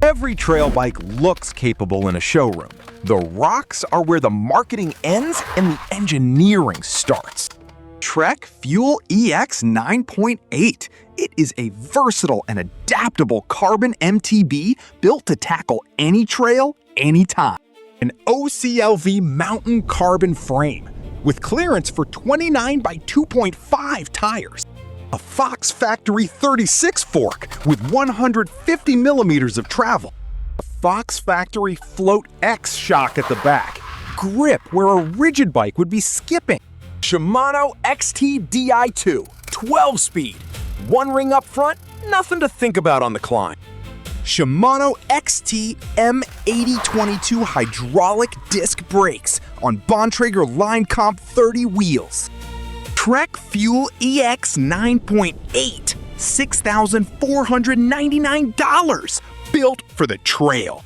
Every trail bike looks capable in a showroom. The rocks are where the marketing ends and the engineering starts. Trek Fuel EX 9.8. It is a versatile and adaptable carbon MTB built to tackle any trail, anytime. An OCLV Mountain Carbon frame with clearance for 29 by 2.5 tires. A Fox Factory 36 fork with 150 millimeters of travel. A Fox Factory Float X shock at the back. Grip where a rigid bike would be skipping. SHIMANO XT DI2, 12-speed. One ring up front, nothing to think about on the climb. SHIMANO XT M8022 hydraulic disc brakes on Bontrager Line Comp 30 wheels. Trek Fuel EX 9.8, $6,499, built for the trail.